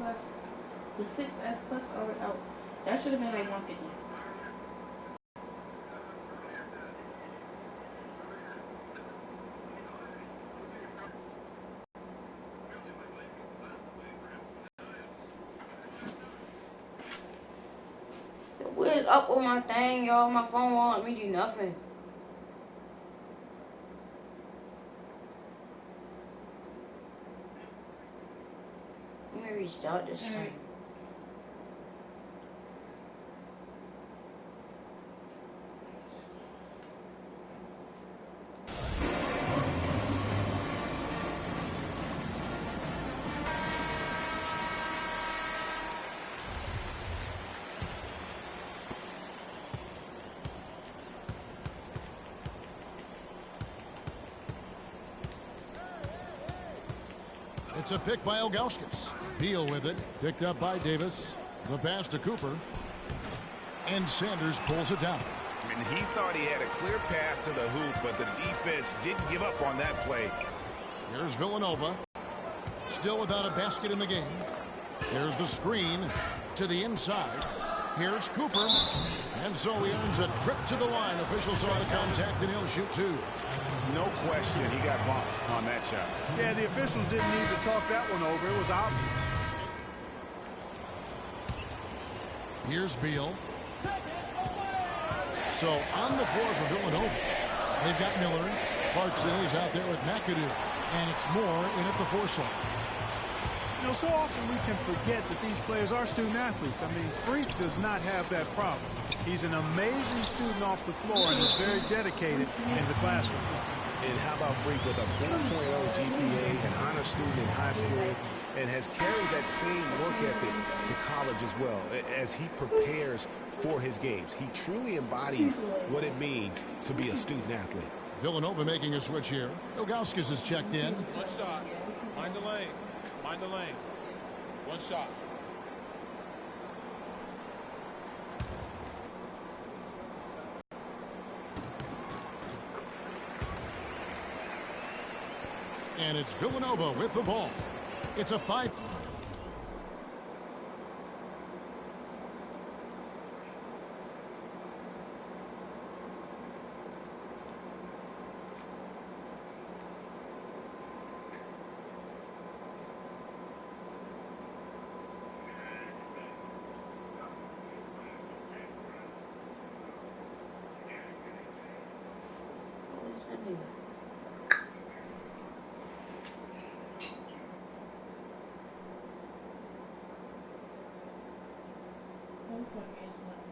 plus, the 6S plus already out. That should have been like 150. What is up with my thing, y'all? My phone won't let me do nothing. Let me restart this thing. It's a pick by Ilgauskas. Beal with it. Picked up by Davis. The pass to Cooper. And Sanders pulls it down. And he thought he had a clear path to the hoop, but the defense didn't give up on that play. Here's Villanova. Still without a basket in the game. Here's the screen to the inside. Here's Cooper. And so he earns a trip to the line. Officials saw the contact, and he'll shoot two. No question, he got bumped on that shot. Yeah, the officials didn't need to talk that one over. It was obvious. Here's Beal. So on the floor for Villanova, they've got Miller. Clarkson is out there with McAdoo. And it's Moore in at the 4 slot. You know, so often we can forget that these players are student athletes. I mean, Freak does not have that problem. He's an amazing student off the floor and is very dedicated in the classroom. And how about Freak with a 4.0 GPA, an honor student in high school, and has carried that same work ethic to college as well as he prepares for his games. He truly embodies what it means to be a student athlete. Villanova making a switch here. Ilgauskas is checked in. One shot. Mind the lanes. Mind the lanes. One shot. And it's Villanova with the ball. It's a 5.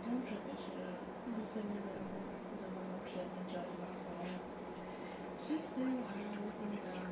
Don't shut that shit up. I'm just sitting there with the little shit and judge my phone. She's still with me down.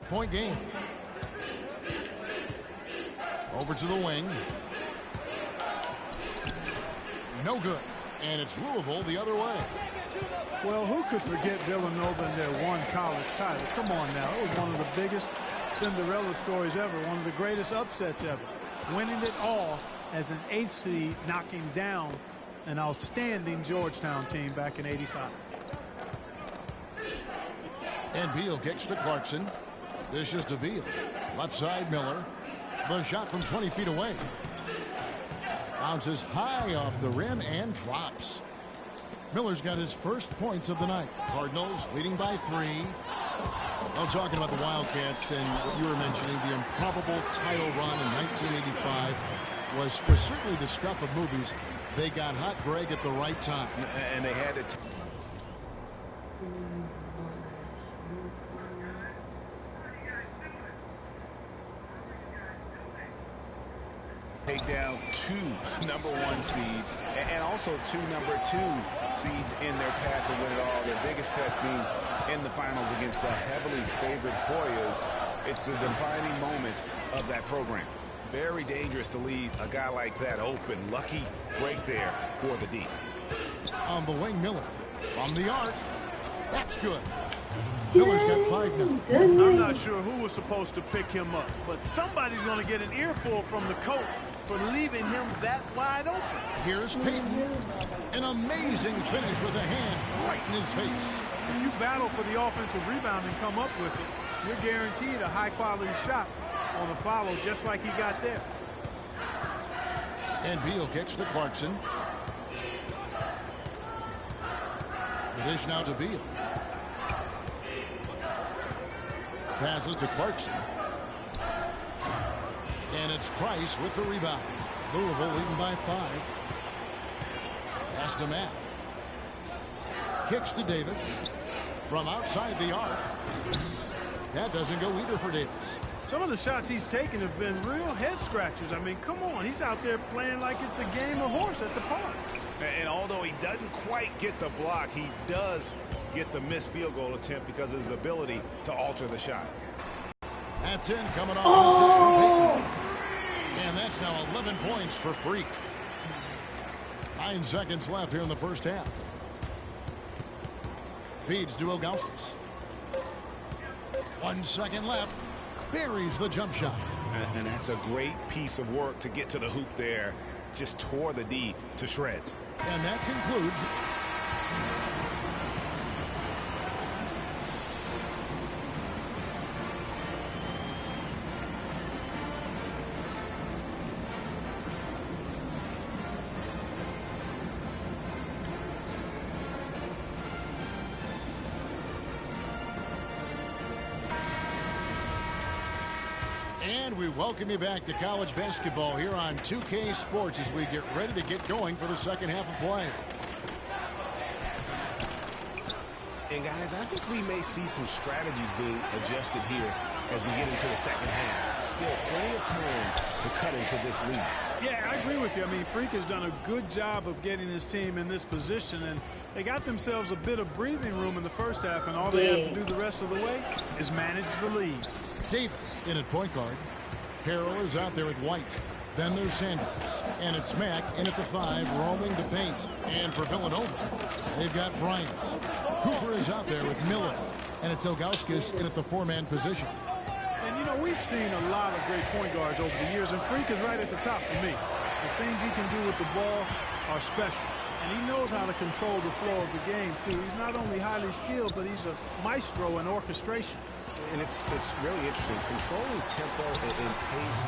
Point game. Over to the wing. No good. And it's Louisville the other way. Well, who could forget Villanova and their one college title? Come on now. It was one of the biggest Cinderella stories ever. One of the greatest upsets ever. Winning it all as an 8th seed, knocking down an outstanding Georgetown team back in '85. And Beal kicks to Clarkson. Dishes to Beal. Left side, Miller. The shot from 20 feet away. Bounces high off the rim and drops. Miller's got his first points of the night. Cardinals leading by 3. I'm talking about the Wildcats and what you were mentioning, the improbable title run in 1985 was certainly the stuff of movies. They got hot, Greg, at the right time. And they had to take down 2 #1 seeds and also 2 #2 seeds in their path to win it all. Their biggest test being in the finals against the heavily favored Hoyas. It's the defining moment of that program. Very dangerous to leave a guy like that open. Lucky break there for the D. On the wing, Miller from the arc. That's good. Miller's got 5 now. I'm not sure who was supposed to pick him up, but somebody's going to get an earful from the coach for leaving him that wide open. Here's Payton. An amazing finish with a hand right in his face. If you battle for the offensive rebound and come up with it, you're guaranteed a high-quality shot on a follow just like he got there. And Beal kicks to Clarkson. The dish now to Beal. Passes to Clarkson. And it's Price with the rebound. Louisville leading by 5. Pass to Matt. Kicks to Davis. From outside the arc. That doesn't go either for Davis. Some of the shots he's taken have been real head scratchers. I mean, come on. He's out there playing like it's a game of horse at the park. And although he doesn't quite get the block, he does get the missed field goal attempt because of his ability to alter the shot. That's in, coming off an assist from Payton. And that's now 11 points for Freak. 9 seconds left here in the first half. Feeds to Ilgauskas. 1 second left. Buries the jump shot. And that's a great piece of work to get to the hoop there. Just tore the D to shreds. And that concludes. And we welcome you back to college basketball here on 2K Sports as we get ready to get going for the second half of play. And guys, I think we may see some strategies being adjusted here as we get into the second half. Still plenty of time to cut into this lead. Yeah, I agree with you. I mean, Freak has done a good job of getting his team in this position, and they got themselves a bit of breathing room in the first half, and all they have to do the rest of the way is manage the lead. Davis in at point guard. Harrell is out there with White. Then there's Sanders. And it's Mack in at the 5, roaming the paint. And for Villanova, they've got Bryant. Cooper is out there with Miller. And it's Ilgauskas in at the 4-man position. And, you know, we've seen a lot of great point guards over the years, and Freak is right at the top for me. The things he can do with the ball are special. And he knows how to control the flow of the game, too. He's not only highly skilled, but he's a maestro in orchestration. And it's really interesting. Controlling tempo and pace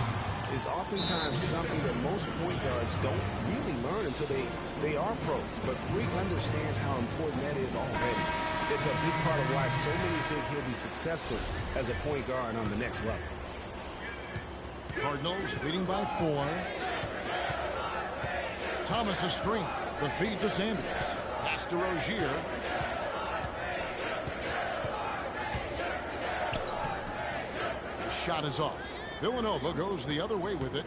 is oftentimes something that most point guards don't really learn until they are pros. But Freak understands how important that is already. It's a big part of why so many think he'll be successful as a point guard on the next level. Cardinals leading by 4. Thomas a screen. The feed to Sanders. Pass to Rozier. Shot is off. Villanova goes the other way with it.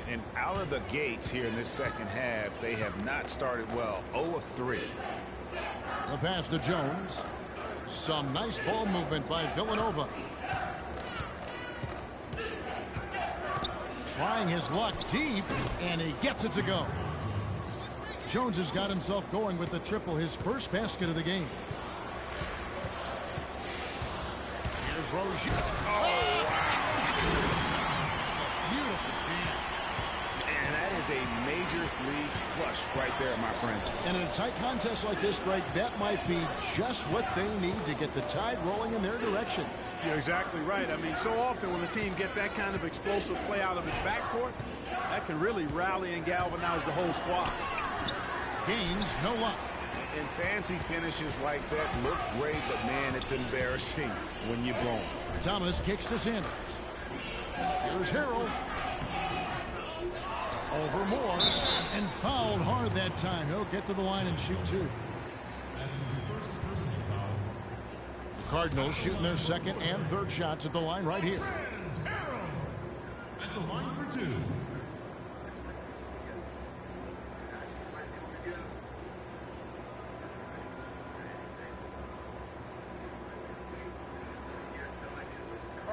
And out of the gates here in this second half, they have not started well. 0 of 3. The pass to Jones. Some nice ball movement by Villanova. Trying his luck deep, and he gets it to go. Jones has got himself going with the triple, his first basket of the game. Here's Rozier. Oh, wow. It's a beautiful jam. And that is a major league flush right there, my friends. And in a tight contest like this, Greg, that might be just what they need to get the tide rolling in their direction. You're exactly right. I mean, so often when a team gets that kind of explosive play out of its backcourt, that can really rally and galvanize the whole squad. Gaines, no luck. And fancy finishes like that look great, but man, it's embarrassing when you blow them. Thomas kicks to Sanders. Here's Harrell. Over Moore. And fouled hard that time. He'll get to the line and shoot 2. The Cardinals shooting their second and third shots at the line right here. Harrell at the line for 2.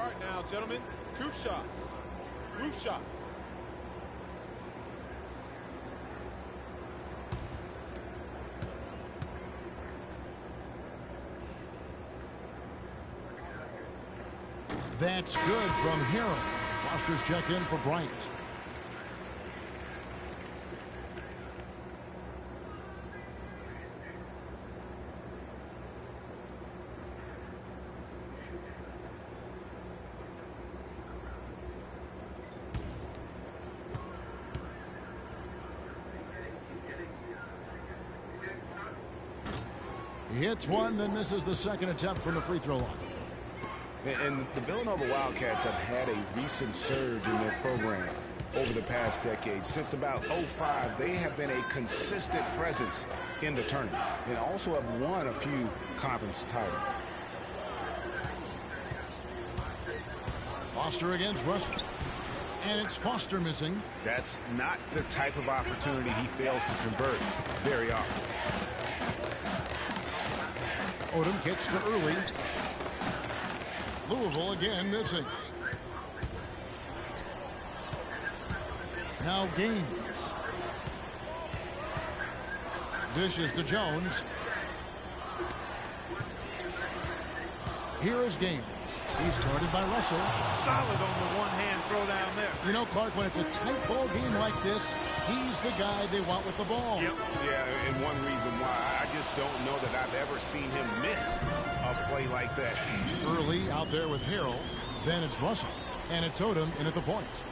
All right now, gentlemen, coupe shots. Roof shots. That's good from Harrell. Foster's checked in for Bryant. He hits one, then misses the second attempt from the free throw line. And the Villanova Wildcats have had a recent surge in their program over the past decade. Since about '05, they have been a consistent presence in the tournament and also have won a few conference titles. Foster against Russell. And it's Foster missing. That's not the type of opportunity he fails to convert very often. Odom kicks to early. Louisville again missing. Now Gaines. Dishes to Jones. Here is Gaines. He's guarded by Russell. Solid on the one-hand throw down there. You know, Clark, when it's a tight ball game like this, he's the guy they want with the ball. Yep. Yeah, and one reason why I just don't know that I've ever seen him miss a play like that. Early out there with Harrell. Then it's Russell. And it's Odom in at the point.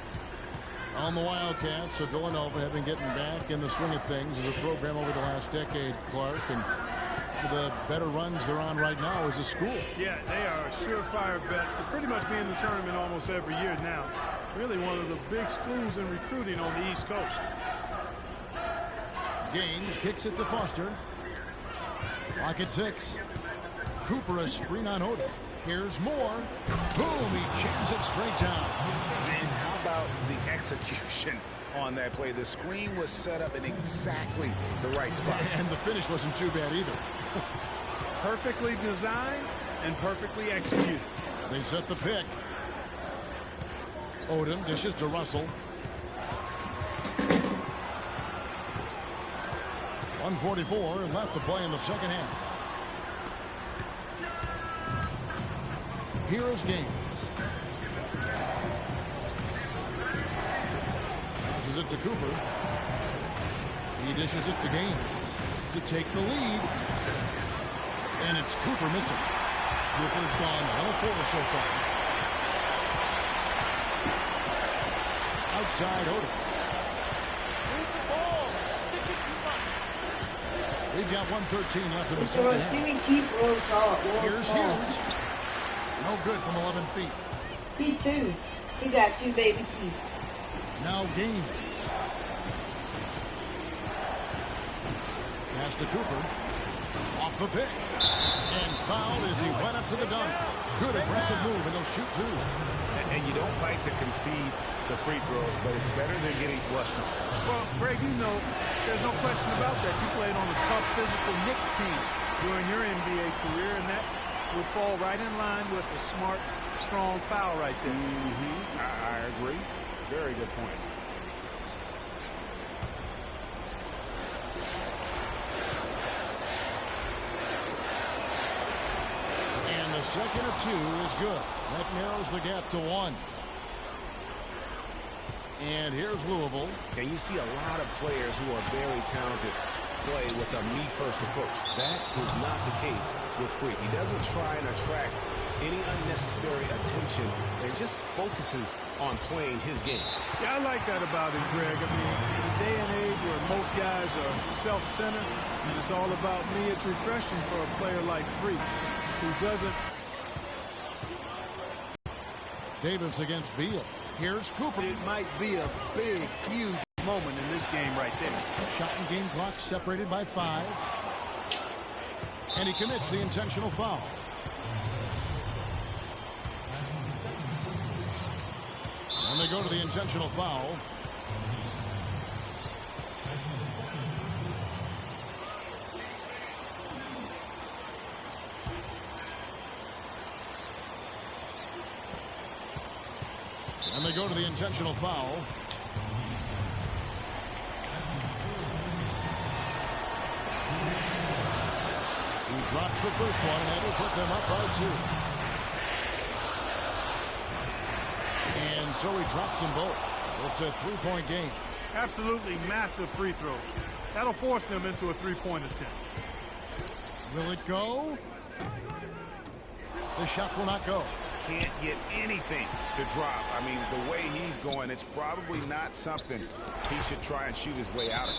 On the Wildcats, so Villanova have been getting back in the swing of things as a program over the last decade, Clark. And the better runs they're on right now as a school. Yeah, they are a surefire bet to pretty much be in the tournament almost every year now. Really one of the big schools in recruiting on the East Coast. Gaines kicks it to Foster. Clock at 6. Cooper a screen on Odom. Here's more. Boom, he jams it straight down. And how about the execution on that play? The screen was set up in exactly the right spot. And the finish wasn't too bad either. Perfectly designed and perfectly executed. They set the pick. Odom dishes to Russell. 1:44 left to play in the second half. Here is Gaines. Passes it to Cooper. He dishes it to Gaines to take the lead. And it's Cooper missing. Cooper's gone 1 of 4 so far. Outside Odom. We've got 1:13 left in the second half. Here's Hughes. No good from 11 feet. P2. He got you, baby T. Now Gaines. Pass to Cooper. Off the pick. And fouled as he went up to the dunk. Good aggressive move, and they'll shoot 2. And you don't like to concede the free throws, but it's better than getting flushed. Well, Greg, you know, there's no question about that. You played on a tough physical Knicks team during your NBA career, and that would fall right in line with a smart, strong foul right there. I agree. Very good point. And the second of 2 is good. That narrows the gap to 1. And here's Louisville. And you see a lot of players who are very talented play with a me-first approach. That is not the case with Freak. He doesn't try and attract any unnecessary attention and just focuses on playing his game. Yeah, I like that about him, Greg. I mean, in a day and age where most guys are self-centered and it's all about me, it's refreshing for a player like Freak who doesn't. Davis against Beal. Here's Cooper. It might be a big, huge moment in this game right there. Shot and game clock separated by 5. And he commits the intentional foul. And they go to the intentional foul. go to the intentional foul. He drops the first one, and that will put them up by 2. And so he drops them both. It's a three-point game. Absolutely massive free throw. That'll force them into a three-point attempt. Will it go? The shot will not go. Can't get anything to drop. I mean, the way he's going, it's probably not something he should try and shoot his way out of.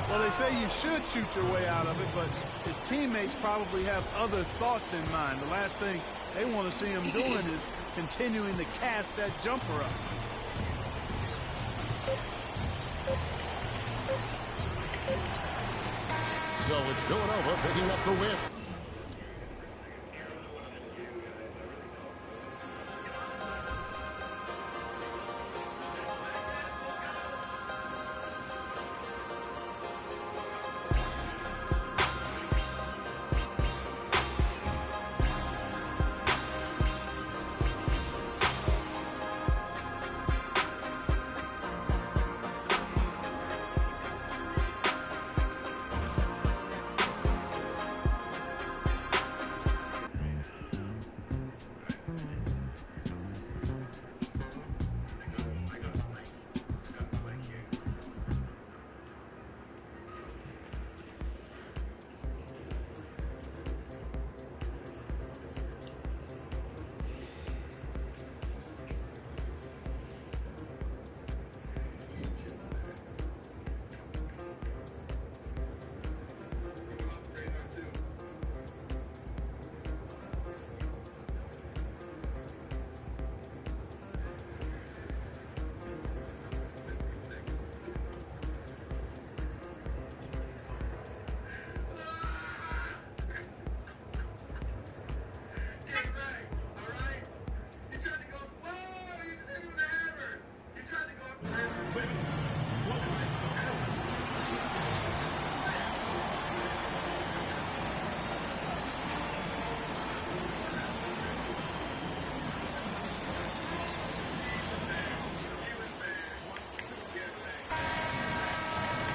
Well, they say you should shoot your way out of it, but his teammates probably have other thoughts in mind. The last thing they want to see him doing is continuing to cast that jumper up. So it's Villanova picking up the win.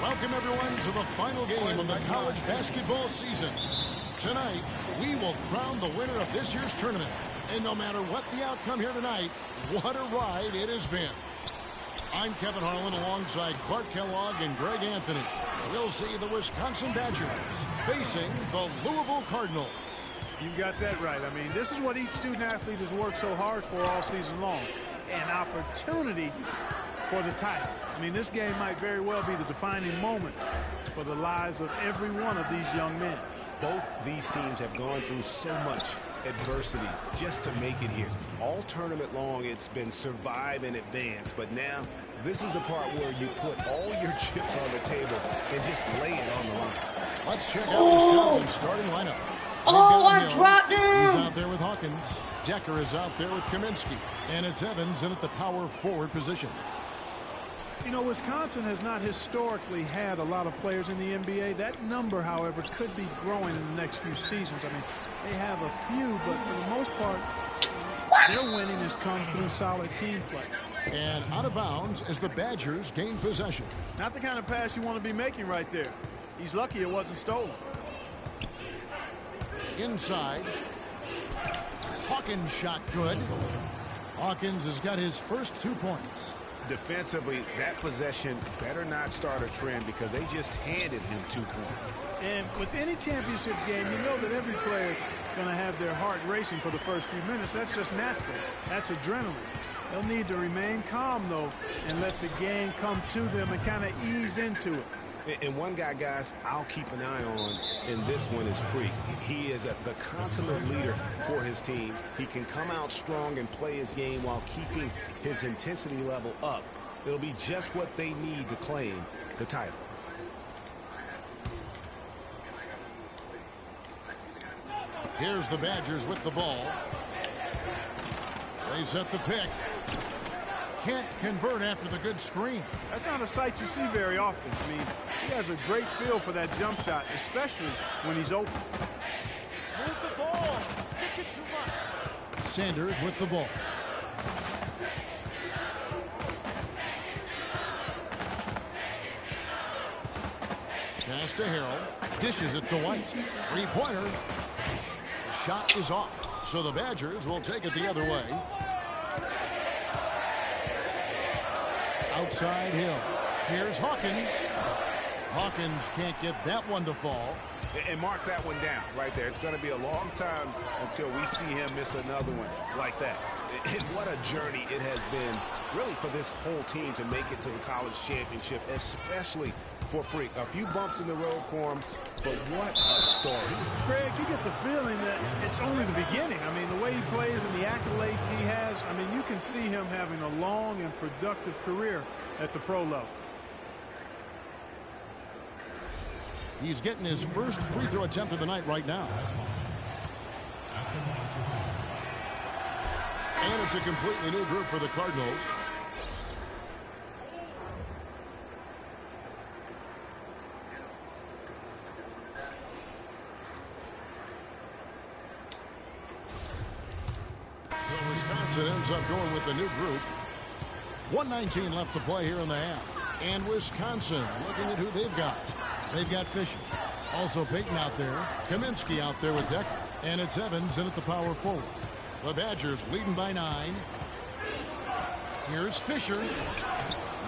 Welcome, everyone, to the final game of the college basketball season. Tonight, we will crown the winner of this year's tournament. And no matter what the outcome here tonight, what a ride it has been. I'm Kevin Harlan alongside Clark Kellogg and Greg Anthony. We'll see the Wisconsin Badgers facing the Louisville Cardinals. You got that right. I mean, this is what each student athlete has worked so hard for all season long. An opportunity for the title. I mean, this game might very well be the defining moment for the lives of every one of these young men. Both these teams have gone through so much adversity just to make it here. All tournament long, it's been survive and advance. But now, this is the part where you put all your chips on the table and just lay it on the line. Let's check out Wisconsin's starting lineup. Oh, I dropped him. He's out there with Hawkins. Decker is out there with Kaminsky. And it's Evans in at the power forward position. You know, Wisconsin has not historically had a lot of players in the NBA. That number, however, could be growing in the next few seasons. I mean, they have a few, but for the most part, their winning has come through solid team play. And out of bounds as the Badgers gain possession. Not the kind of pass you want to be making right there. He's lucky it wasn't stolen. Inside. Hawkins shot good. Hawkins has got his first 2 points. Defensively, that possession better not start a trend because they just handed him 2 points. And with any championship game, you know that every player is going to have their heart racing for the first few minutes. That's just natural. That's adrenaline. They'll need to remain calm, though, and let the game come to them and kind of ease into it. And one guy, guys, I'll keep an eye on in this one is Freak. He is the consummate leader for his team. He can come out strong and play his game while keeping his intensity level up. It'll be just what they need to claim the title. Here's the Badgers with the ball. They set the pick. Can't convert after the good screen. That's not a sight you see very often. I mean, he has a great feel for that jump shot, especially when he's open. Move the ball. Stick it too much. Sanders with the ball. Pass to Harrell. Dishes it to White. Three-pointer. Shot is off. So the Badgers will take it the other way. Outside Hill. Here's Hawkins. Hawkins can't get that one to fall. And mark that one down right there. It's going to be a long time until we see him miss another one like that. And what a journey it has been, really, for this whole team to make it to the college championship, especially for Freak. A few bumps in the road for him, but what a story. Greg, you get the feeling that it's only the beginning. I mean, the way he plays and the accolades he has, I mean, you can see him having a long and productive career at the pro level. He's getting his first free throw attempt of the night right now. And it's a completely new group for the Cardinals. So Wisconsin ends up going with the new group. 1:19 left to play here in the half. And Wisconsin looking at who they've got. They've got Fisher. Also Peyton out there. Kaminsky out there with Decker. And it's Evans in at the power forward. The Badgers leading by 9. Here's Fisher.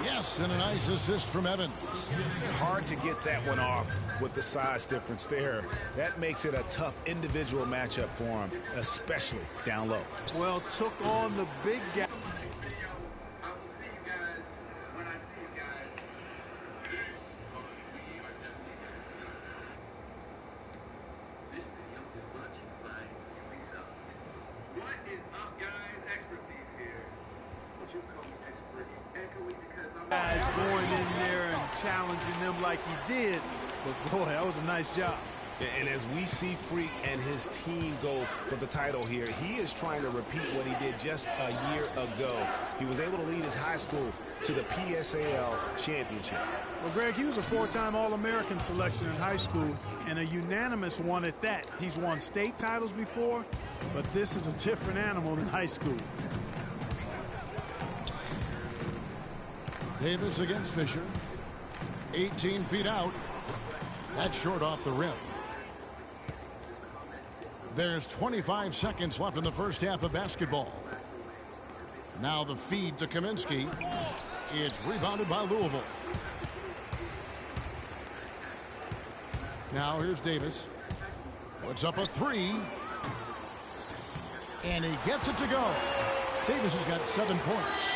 Yes, and a nice assist from Evans. Hard to get that one off with the size difference there. That makes it a tough individual matchup for him, especially down low. Well, took on the big guy. Going in there and challenging them like he did, but boy, that was a nice job. And as we see Freak and his team go for the title here, he is trying to repeat what he did just a year ago. He was able to lead his high school to the PSAL championship. Well, Greg, he was a 4-time All-American selection in high school and a unanimous one at that. He's won state titles before, but this is a different animal than high school. Davis against Fisher. 18 feet out. That's short off the rim. There's 25 seconds left in the first half of basketball. Now the feed to Kaminsky. It's rebounded by Louisville. Now here's Davis. Puts up a 3. And he gets it to go. Davis has got 7 points.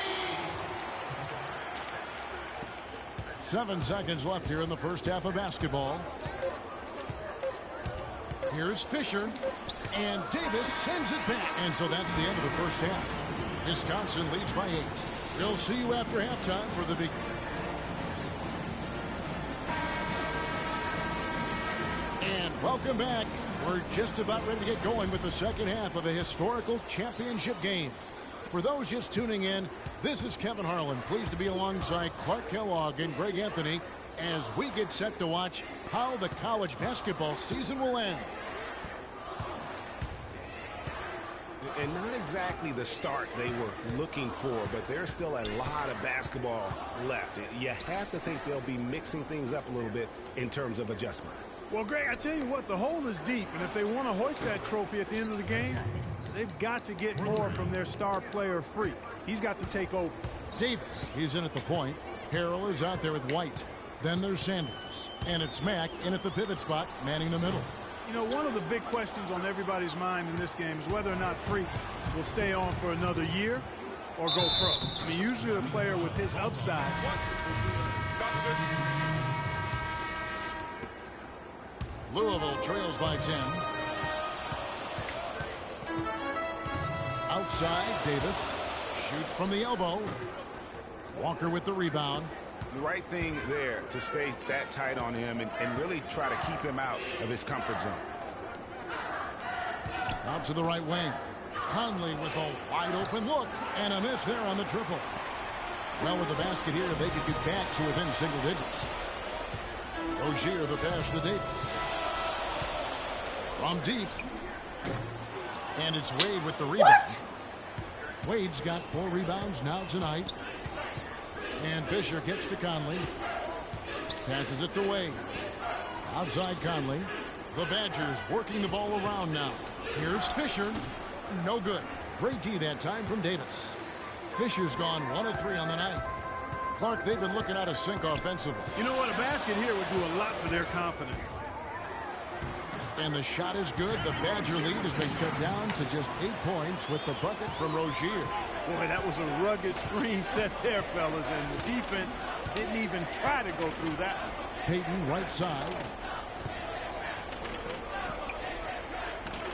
7 seconds left here in the first half of basketball. Here's Fisher. And Davis sends it back. And so that's the end of the first half. Wisconsin leads by 8. We'll see you after halftime for the big. And welcome back. We're just about ready to get going with the second half of a historical championship game. For those just tuning in, this is Kevin Harlan, pleased to be alongside Clark Kellogg and Greg Anthony as we get set to watch how the college basketball season will end. And not exactly the start they were looking for, but there's still a lot of basketball left. You have to think they'll be mixing things up a little bit in terms of adjustments. Well, Greg, I tell you what, the hole is deep, and if they want to hoist that trophy at the end of the game, they've got to get more from their star player, Freak. He's got to take over. Davis, he's in at the point. Harrell is out there with White. Then there's Sanders. And it's Mack in at the pivot spot, manning the middle. You know, one of the big questions on everybody's mind in this game is whether or not Freak will stay on for another year or go pro. I mean, usually a player with his upside. Louisville trails by 10. Outside, Davis shoots from the elbow. Walker with the rebound. The right thing there to stay that tight on him and really try to keep him out of his comfort zone. Out to the right wing. Conley with a wide open look and a miss there on the triple. Well, with the basket here, they could get back to within single digits. Rozier the pass to Davis. From deep. And it's Wade with the rebound. Wade's got 4 rebounds now tonight. And Fisher gets to Conley. Passes it to Wade. Outside Conley. The Badgers working the ball around now. Here's Fisher. No good. Great D that time from Davis. Fisher's gone 1 of 3 on the night. Clark, they've been looking out of sync offensively. You know what? A basket here would do a lot for their confidence. And the shot is good. The Badger lead has been cut down to just 8 points with the bucket from Rozier. Boy, that was a rugged screen set there, fellas, and the defense didn't even try to go through that one. Payton right side.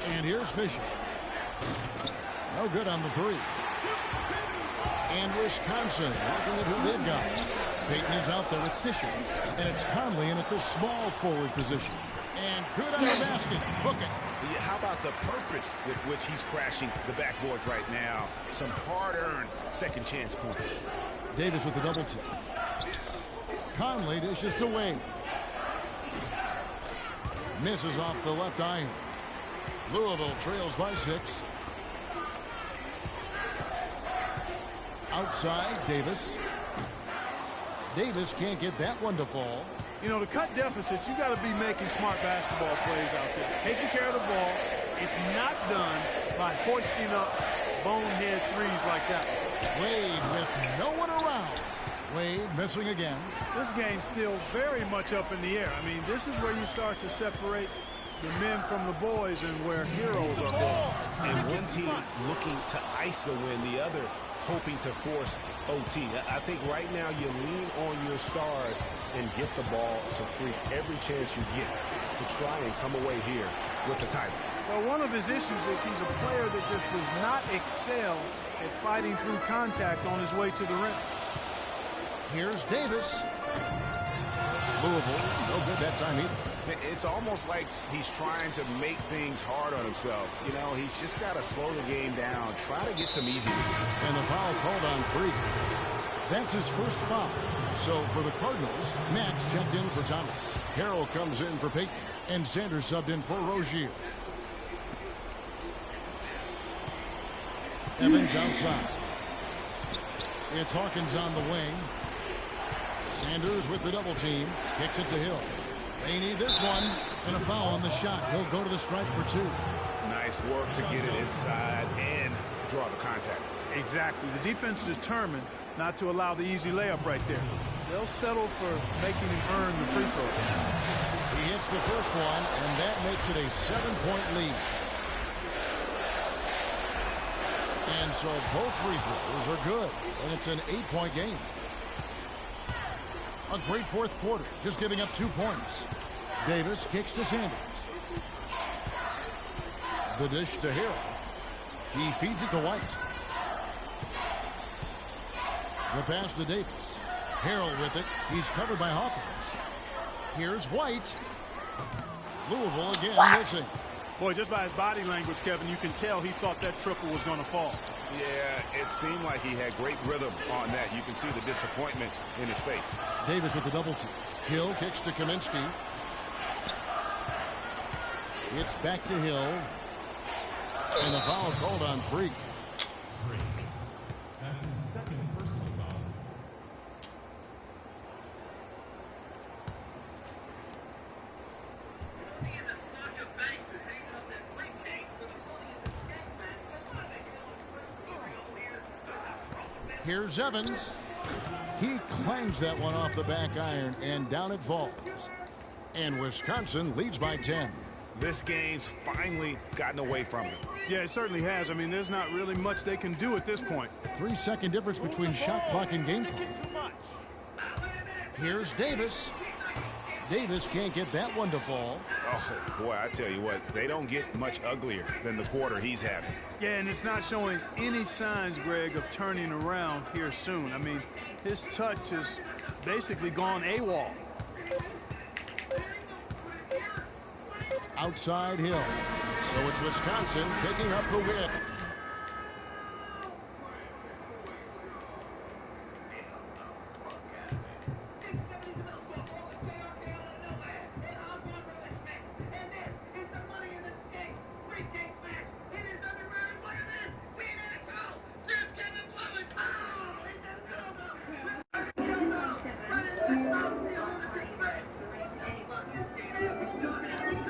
And here's Fisher. No good on the 3. And Wisconsin looking at who they've got. Payton is out there with Fisher. And it's Conley in at the small forward position. And good on the basket. Hook it. Yeah, how about the purpose with which he's crashing the backboards right now? Some hard-earned second chance points. Davis with the double team. Conley dishes to Wade. Misses off the left iron. Louisville trails by 6. Outside, Davis. Davis can't get that one to fall. You know, to cut deficits, you got to be making smart basketball plays out there. Taking care of the ball. It's not done by hoisting up bonehead threes like that. Wade with no one around. Wade missing again. This game's still very much up in the air. I mean, this is where you start to separate the men from the boys and where heroes are born. And one team looking to ice the win, the other hoping to force OT. I think right now you lean on your stars and get the ball to freak every chance you get to try and come away here with the title. Well, one of his issues is he's a player that just does not excel at fighting through contact on his way to the rim. Here's Davis. Louisville, no good that time either. It's almost like he's trying to make things hard on himself. You know, he's just got to slow the game down, try to get some easy. And the foul called on Freak. That's his first foul. So for the Cardinals, Max checked in for Thomas. Harrell comes in for Payton. And Sanders subbed in for Rozier. Evans outside. It's Hawkins on the wing. Sanders with the double team. Kicks it to Hill. They need this one. And a foul on the shot. He'll go to the stripe for 2. Nice work to get it inside and draw the contact. Exactly. The defense determined not to allow the easy layup right there. They'll settle for making him earn the free throw. He hits the first one, and that makes it a 7-point lead. And so both free throws are good, and it's an 8-point game. A great fourth quarter, just giving up 2 points. Davis kicks to Sanders. The dish to Hill. He feeds it to White. The pass to Davis. Harrell with it. He's covered by Hawkins. Here's White. Louisville again missing. Boy, just by his body language, Kevin, you can tell he thought that triple was going to fall. Yeah, it seemed like he had great rhythm on that. You can see the disappointment in his face. Davis with the double team. Hill kicks to Kaminsky. It's back to Hill. And the foul called on Freak. That's his second personal foul. Here's Evans. He clangs that one off the back iron, and down it falls. And Wisconsin leads by 10. This game's finally gotten away from him. Yeah, it certainly has. I mean, there's not really much they can do at this point. 3-second difference between shot clock and game clock. Here's Davis. Davis can't get that one to fall. Oh, boy, I tell you what, they don't get much uglier than the quarter he's having. Yeah, and it's not showing any signs, Greg, of turning around here soon. I mean, his touch has basically gone AWOL. Outside Hill. So it's Wisconsin picking up the win.